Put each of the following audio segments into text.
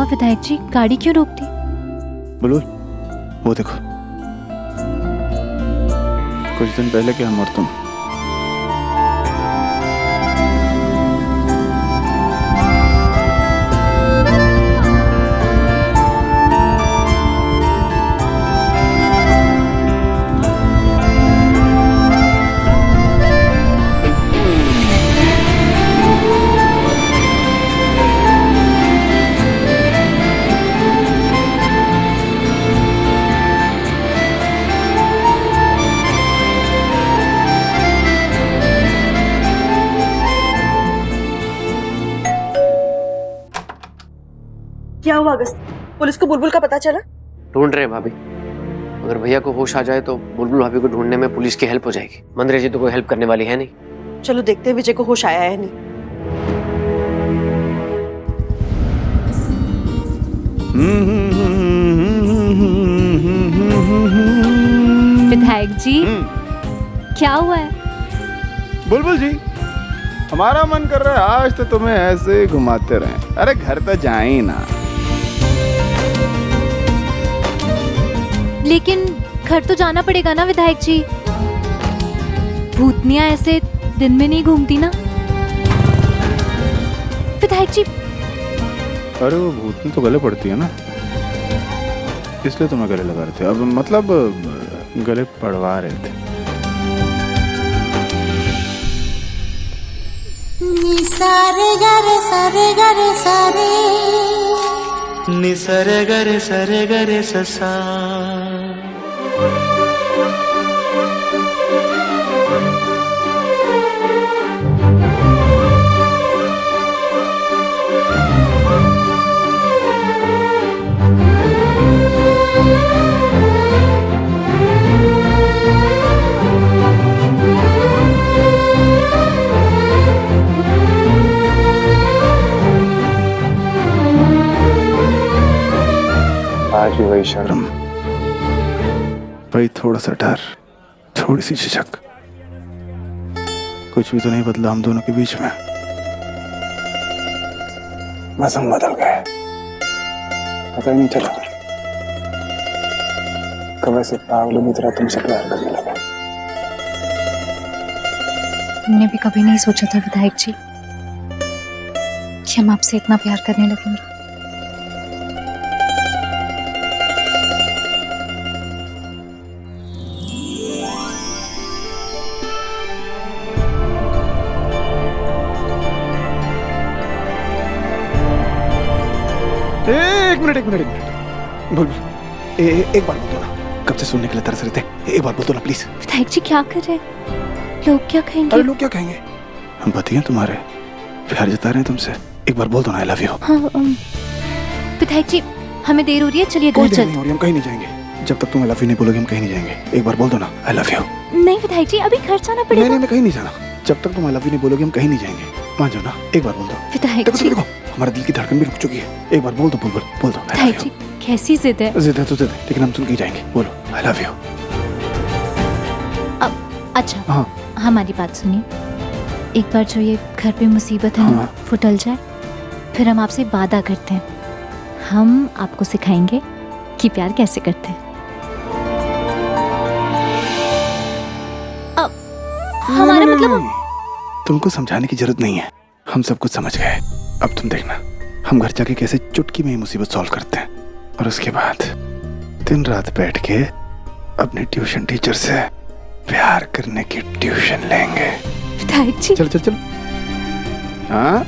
विधायक जी, गाड़ी क्यों रोक दी? बुलबुल, वो देखो, कुछ दिन पहले के हम और तुम। क्या हुआ अगस्त? पुलिस को बुलबुल का पता चला? ढूंढ रहे हैं भाभी। अगर भैया को होश आ जाए तो बुलबुल भाभी को ढूंढने में पुलिस की हेल्प हो जाएगी। मंदिर जी तो कोई हेल्प करने वाली है नहीं। चलो देखते हैं विजय को होश आया है नहीं। विधायक जी, क्या हुआ है? बुलबुल जी, हमारा मन कर रहा है आज तो तुम्हें ऐसे ही घुमाते रहें। अरे घर तो जाए ही ना। लेकिन घर तो जाना पड़ेगा ना विधायक जी। भूतनिया ऐसे दिन में नहीं घूमती ना विधायक जी। अरे वो भूतनी तो गले पड़ती है ना, इसलिए तुम्हें गले लगा रहे थे। अब मतलब गले पड़वा रहे थे। सारे गरे सारे गरे सारे निसरे गरे ससा। आज भी वही शर्म, वही थोड़ा सा डर, थोड़ी सी झिझक। कुछ भी तो नहीं बदला हम दोनों के बीच में। बस हम बदल गए, पता ही नहीं चला। कब ऐसे पागलों की तरह तुमसे प्यार करने लगा। हमने भी कभी नहीं सोचा था विधायक जी कि हम आपसे इतना प्यार करने लगेंगे। एक मिनट बोल, एक बार बोल दो ना। कब से सुनने के लिए तरस रहे थे। एक बार बोल दो ना प्लीज। विधायक जी क्या कर रहे हैं? लोग क्या कहेंगे? अरे लोग क्या कहेंगे? हम पति हैं तुम्हारे, प्यार जता रहे हैं तुमसे। एक बार बोल दो ना आई लव यू। हाँ, विधायक जी हमें देर हो रही है, चलिए घर चलते हैं। हम कहीं नहीं जाएंगे जब तक तुम आई लव यू नहीं बोलोगे। हम कहीं नहीं जाएंगे। एक बार बोल दो ना आई लव यू। नहीं विधायक जी, अभी घर जाना पड़ेगा। नहीं, मैं कहीं नहीं जाना। जब तक तुम आई लव यू नहीं बोलोगे हम कहीं नहीं जाएंगे। मान जाओ ना, एक बार बोल दो। विधायक जी, देखो हमारा दिल की धड़कन भी रुक चुकी है। एक बार बोल दो बुलबुल, बोल दो। विधायक जी कैसी जिद है? जिद है तो जिद है, लेकिन हम सुन के जाएंगे। बोलो आई लव यू। अच्छा हाँ, हमारी बात सुनिए। एक बार जो ये घर पे मुसीबत है ना, हाँ। वो टल जाए, फिर हम आपसे वादा करते हैं, हम आपको सिखाएंगे कि प्यार कैसे करते हैं। अब हमारा मतलब तुमको समझाने की जरूरत नहीं है, हम सब कुछ समझ गए। अब तुम देखना, हम घर जाके कैसे चुटकी में ही मुसीबत सॉल्व करते हैं, और उसके बाद दिन रात बैठ के अपने ट्यूशन टीचर से प्यार करने की ट्यूशन लेंगे। विधायक जी चल चल चल। हाँ,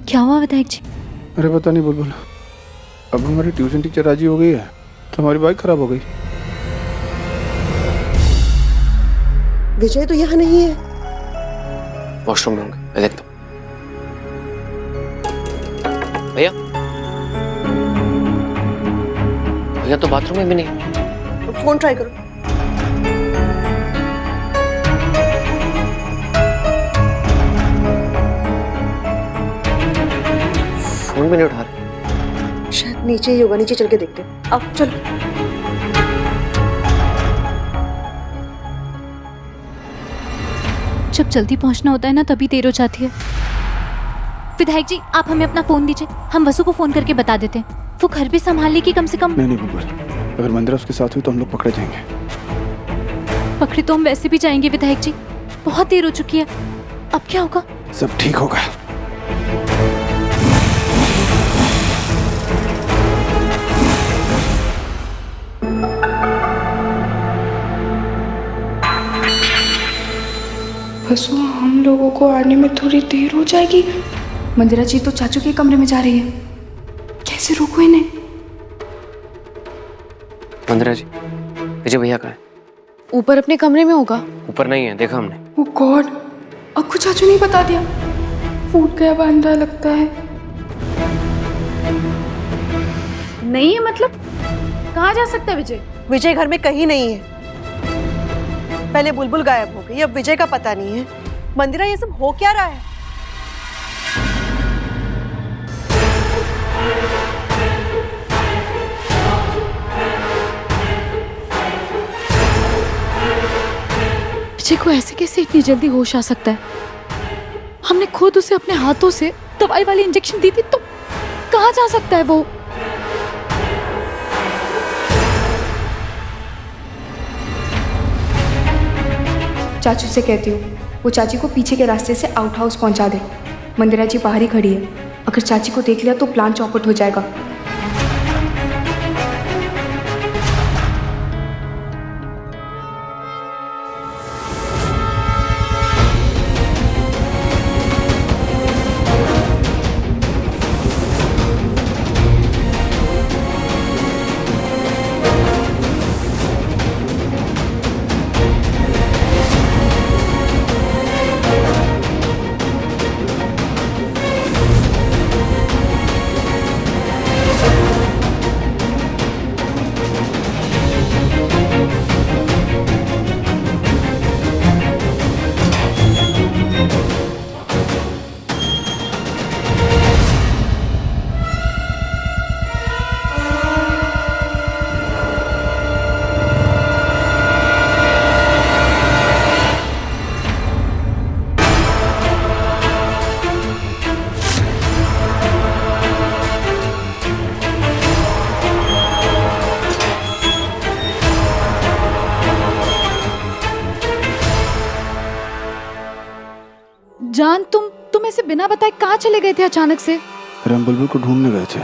क्या हुआ विधायक जी? अरे पता नहीं बुलबुल, अब हमारी ट्यूशन टीचर राजी हो गई है तो हमारी बाइक खराब हो गई। विजय तो यहाँ नहीं है। वॉशरूम में होंगे, मैं देखता हूँ। भैया भैया तो बाथरूम में भी नहीं। फोन ट्राई करो। फोन भी नहीं उठा रहे। शायद नीचे ही होगा, नीचे चल के देखते हैं। अब चलो। जब जल्दी पहुंचना होता है ना तभी देर हो जाती है। विधायक जी आप हमें अपना फोन दीजिए, हम वसु को फोन करके बता देते हैं, वो घर भी संभाल लेगी कम से कम। नहीं नहीं बुलबुल, अगर मंदिरा उसके साथ हुई तो हम लोग पकड़े जाएंगे। पकड़े तो हम वैसे भी जाएंगे विधायक जी, बहुत देर हो चुकी है। अब क्या होगा? सब ठीक होगा। वसु, हम लोगों को आने में थोड़ी देर हो जाएगी। मंदिरा जी तो चाचू के कमरे में जा रही है, कैसे रोको इन्हें? मंदिरा जी, विजय भैया कहाँ है? ऊपर अपने कमरे में होगा। ऊपर नहीं है, देखा हमने। ओ गॉड, आपको चाचू नहीं बता दिया? फूट गया बांधा लगता है। नहीं है मतलब? कहाँ जा सकता है विजय? विजय घर में कहीं नहीं है। पहले बुलबुल गायब हो गई, अब विजय का पता नहीं है। मंदिरा ये सब हो क्या रहा है? विजय को ऐसे कैसे इतनी जल्दी होश आ सकता है? हमने खुद उसे अपने हाथों से दवाई वाली इंजेक्शन दी थी, तो कहाँ जा सकता है वो? चाचू से कहती हूँ वो चाची को पीछे के रास्ते से आउट हाउस पहुंचा दे। मंदिरा जी बाहर ही खड़ी है, अगर चाची को देख लिया तो प्लान चौपट हो जाएगा। जान, तुम ऐसे बिना बताए कहाँ चले गए थे अचानक से? अरे हम बुलबुल को ढूंढने गए थे।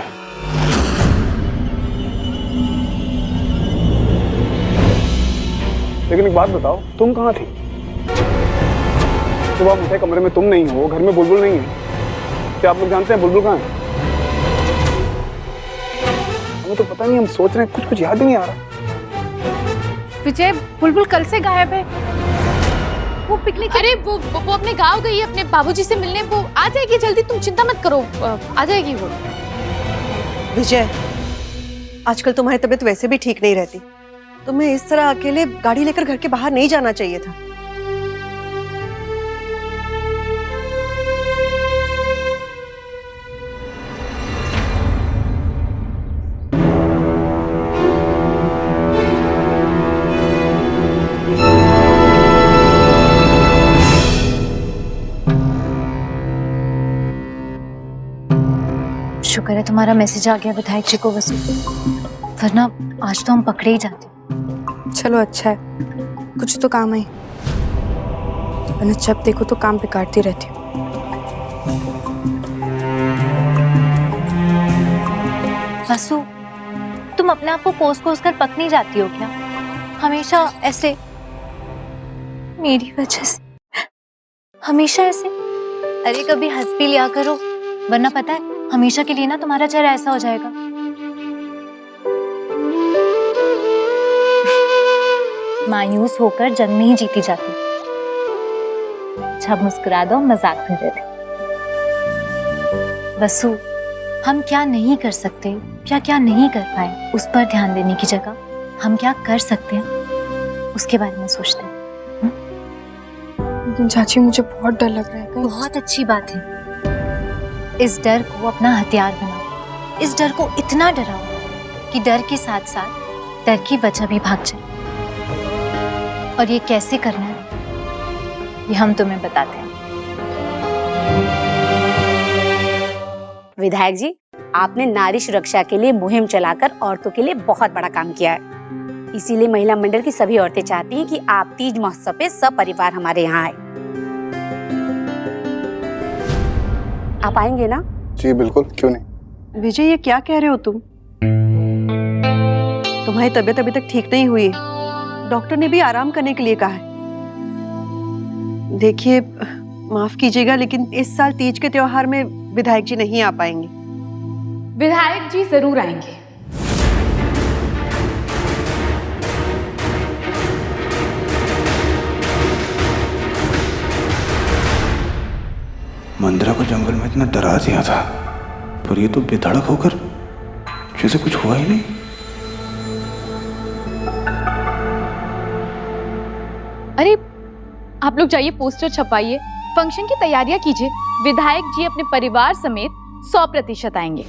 लेकिन एक बात बताओ, तुम कहाँ थी? सुबह उठे कमरे में तुम नहीं हो, घर में बुलबुल नहीं है। क्या आप लोग जानते हैं बुलबुल कहाँ है? हमें तो पता नहीं, हम सोच रहे हैं, कुछ याद ही नहीं आ रहा। विजय, बुलबुल कल से गायब है। वो पिकनिक, अरे वो अपने गांव गई है अपने बाबूजी से मिलने। वो आ जाएगी जल्दी, तुम चिंता मत करो, आ जाएगी वो। विजय, आजकल तुम्हारी तबीयत वैसे भी ठीक नहीं रहती, तुम्हें इस तरह अकेले गाड़ी लेकर घर के बाहर नहीं जाना चाहिए था। शुक्र है तुम्हारा मैसेज आ गया विधायक जी को वसु, वरना आज तो हम पकड़े ही जाते। चलो अच्छा है, कुछ तो काम आई, वरना जब देखो तो काम पे काटती रहती हूँ। वसु, तुम अपने आप को कोस कर पक नहीं जाती हो क्या? हमेशा ऐसे मेरी वजह से, हमेशा ऐसे। अरे कभी हंस भी लिया करो, वरना पता है हमेशा के लिए ना तुम्हारा चेहरा ऐसा हो जाएगा। मायूस होकर जंग नहीं जीती जाती। जब मुस्कुरा दो, मजाक कर रहे थे। वसु, हम क्या नहीं कर सकते या क्या नहीं कर पाए, उस पर ध्यान देने की जगह हम क्या कर सकते हैं उसके बारे में सोचते हैं। लेकिन चाची, मुझे बहुत डर लग रहा है। बहुत अच्छी बात है, इस डर को अपना हथियार बनाओ। इस डर को इतना डराओ कि डर के साथ साथ डर की वजह भी भाग जाए। और ये कैसे करना है ये हम तुम्हें बताते हैं। विधायक जी, आपने नारी सुरक्षा के लिए मुहिम चलाकर औरतों के लिए बहुत बड़ा काम किया है। इसीलिए महिला मंडल की सभी औरतें चाहती हैं कि आप तीज महोत्सव पे सपरिवार हमारे यहाँ आए। आप आएंगे ना? जी बिल्कुल, क्यों नहीं। विजय, ये क्या कह रहे हो तुम? तुम्हारी तबीयत अभी तक ठीक नहीं हुई है। डॉक्टर ने भी आराम करने के लिए कहा है। देखिए, माफ कीजिएगा लेकिन इस साल तीज के त्योहार में विधायक जी नहीं आ पाएंगे। विधायक जी जरूर आएंगे। मंदिरा को जंगल में इतना डरा दिया था, पर ये तो बेधड़क होकर जैसे कुछ हुआ ही नहीं। अरे आप लोग जाइए, पोस्टर छपाइए, फंक्शन की तैयारियां कीजिए। विधायक जी अपने परिवार समेत 100% आएंगे।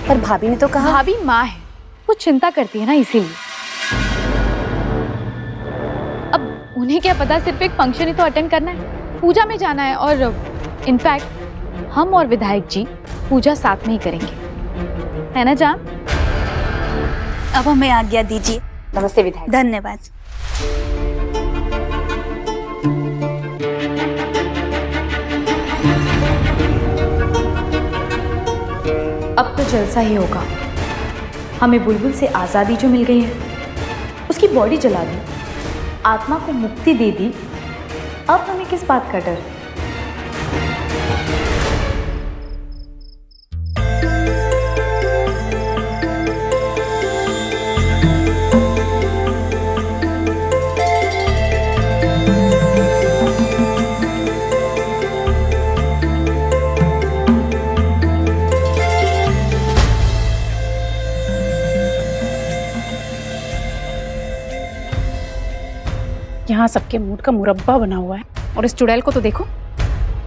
पर भाभी ने तो कहा। भाभी माँ है, वो चिंता करती है ना, इसीलिए। अब उन्हें क्या पता, सिर्फ एक फंक्शन ही तो अटेंड करना है, पूजा में जाना है। और इनफैक्ट हम और विधायक जी पूजा साथ में ही करेंगे, है ना जान? अब हमें आज्ञा दीजिए। नमस्ते विधायक। धन्यवाद। अब तो जलसा ही होगा। हमें बुलबुल से आज़ादी जो मिल गई है, उसकी बॉडी जला दी, आत्मा को मुक्ति दे दी। अब हमें किस बात का डर? यहाँ सबके मूड का मुरब्बा बना हुआ है और इस चुड़ैल को तो देखो,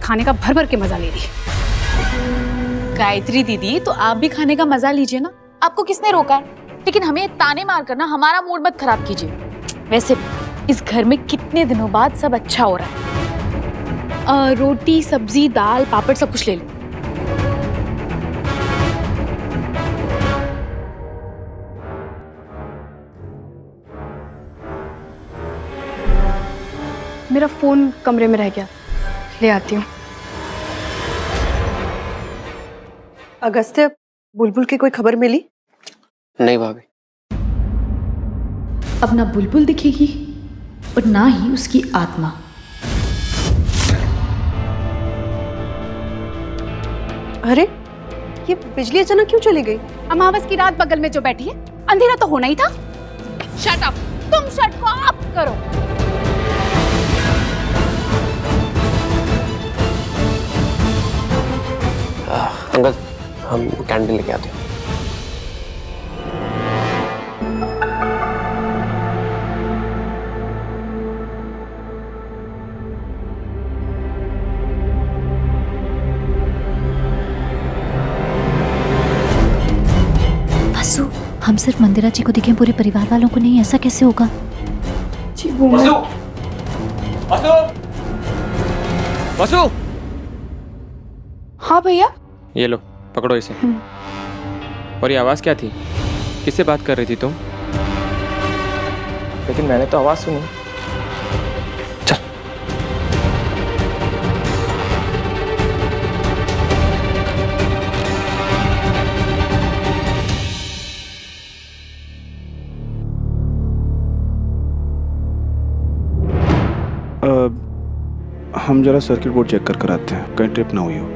खाने का भर भर के मजा ले रही है। गायत्री दीदी, तो आप भी खाने का मजा लीजिए ना, आपको किसने रोका है? लेकिन हमें ताने मार कर ना हमारा मूड मत खराब कीजिए। वैसे इस घर में कितने दिनों बाद सब अच्छा हो रहा है। रोटी, सब्जी, दाल, पापड़ सब कुछ ले लो। मेरा फोन कमरे में रह गया, ले आती हूँ। अगस्त्य, बुलबुल की कोई खबर मिली? नहीं भाभी। अब ना बुलबुल दिखेगी और ना ही उसकी आत्मा। अरे, ये बिजली अचानक क्यों चली गई? अमावस की रात बगल में जो बैठी है, अंधेरा तो होना ही था। शट अप, तुम शट को अप करो। अंकल, हम कैंडल लेके आते हैं। वसु, हम सिर्फ मंदिरा जी को दिखे, पूरे परिवार वालों को नहीं। ऐसा कैसे होगा? वसु! वसु! वसु! हाँ भैया। ये लो, पकड़ो इसे। और ये आवाज़ क्या थी? किससे बात कर रही थी तुम? लेकिन मैंने तो आवाज़ सुनी। चल। हम जरा सर्किट बोर्ड चेक कर आते हैं, कहीं ट्रिप ना हुई हो।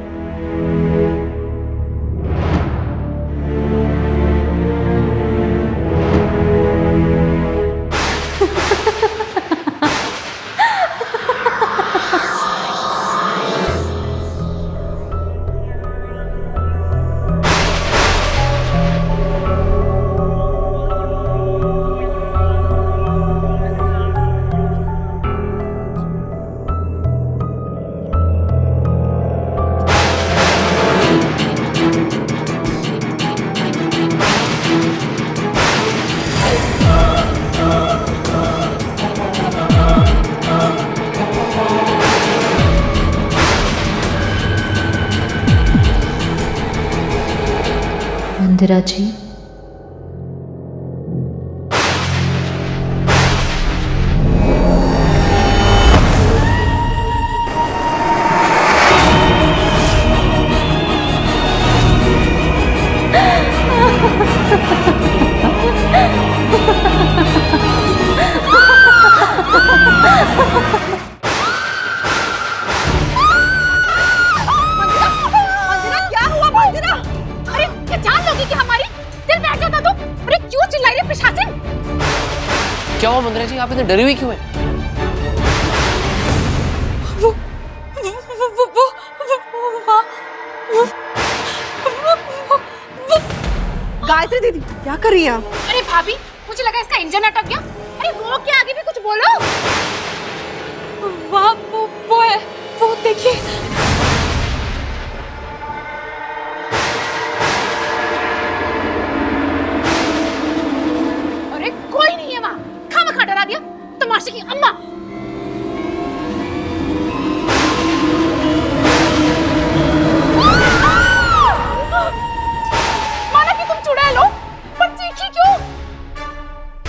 मंदिरा जी, मंदिरा क्या हुआ मंदिरा? अरे क्या जान लोगी क्या हमारी? दिल बैठ जाता तो? अरे क्यों चिल्ला रही है प्रशासन? क्या हुआ मंदिरा जी, आप इतने डरी हुई क्यों हैं? गायत्री दीदी क्या कर रही हैं आप? अरे भाभी, मुझे लगा इसका इंजन अटक गया। अरे वो क्या, आगे भी कुछ बोलो। वाह, वो है, वो देखिए। अरे कोई नहीं है वहाँ, खामखा डरा दिया तमाशे की अम्मा। माना कि तुम चुड़ैल हो, पर चीखी क्यों?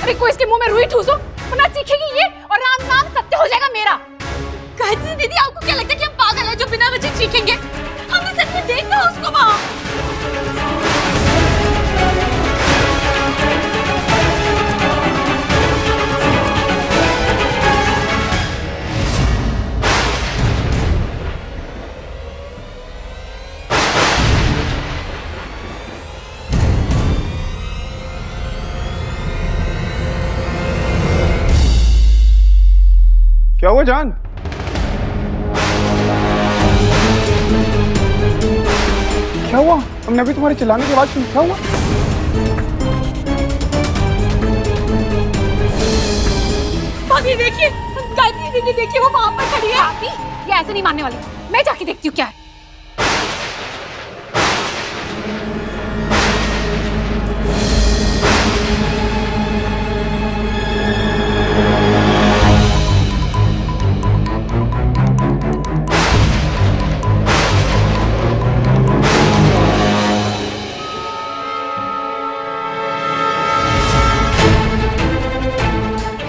अरे कोई इसके मुंह में रुई ठूसो, वरना चीखेगी ये और राम नाम सत्य हो जाएगा मेरा। गायत्री दीदी, आपको क्या लगता है कि हम पागल हैं जो बिना वजह चीखेंगे? हमने सच में देखा उसको वहाँ। क्या हुआ जान? क्या हुआ? हमने अभी तुम्हारे चिल्लाने की आवाज सुनी। क्या हुआ? भाभी देखिए, गायत्री दीदी देखिए, वो वहाँ पर खड़ी है। भाभी, ये ऐसे नहीं मानने वाली। मैं जाके देखती हूँ क्या है।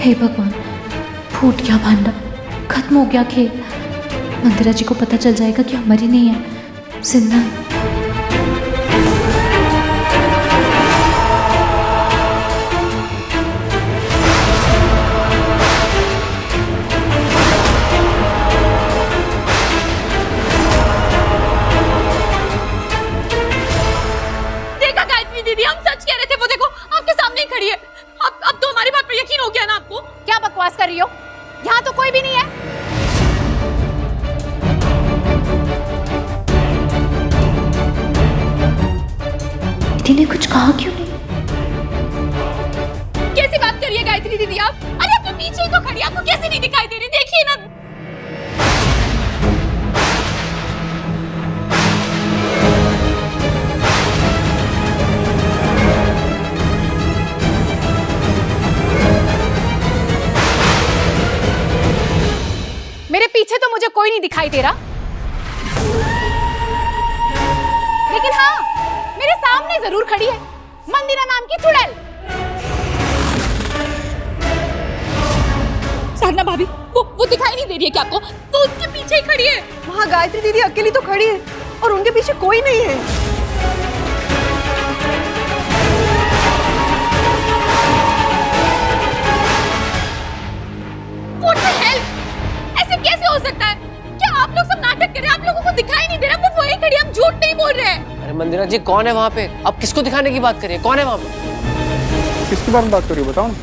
हे भगवान, फूट गया भांडा, खत्म हो गया खेल। मंदिरा जी को पता चल जाएगा कि हम मरी नहीं है, जिंदा है। देखा गायत्री दीदी, हम सच कह रहे थे। वो देखो आपके सामने ही खड़ी है। अब तो हमारी बात पर यकीन हो गया ना आपको? क्या बकवास कर रही हो? यहाँ तो कोई भी नहीं है। दीदी ने कुछ कहा क्यों नहीं? कैसी बात कर रही है गायत्री दीदी आप? अरे आपके पीछे ही तो खड़ी है, आपको कैसे नहीं दिखाई दे रही? देखिए ना। मेरे पीछे तो मुझे कोई नहीं दिखाई दे रहा, लेकिन हाँ, मेरे सामने जरूर खड़ी है मंदिरा नाम की चुड़ैल। साधना भाभी, वो दिखाई नहीं दे रही है क्या आपको? तो उसके पीछे ही खड़ी है। वहाँ गायत्री दीदी अकेली तो खड़ी है और उनके पीछे कोई नहीं है। What the hell? ऐसे कैसे हो सकता है? क्या आप लोग सब नाटक कर रहे हैं? आप लोगों को दिखाई नहीं दे रहा? वो वही खड़ी है, हम झूठ नहीं बोल रहे हैं। अरे मंदिरा जी, कौन है वहाँ पे? आप किसको दिखाने की बात कर रही है? कौन है वहाँ पे? किसके बारे में बात कर रही हो, बताओ ना।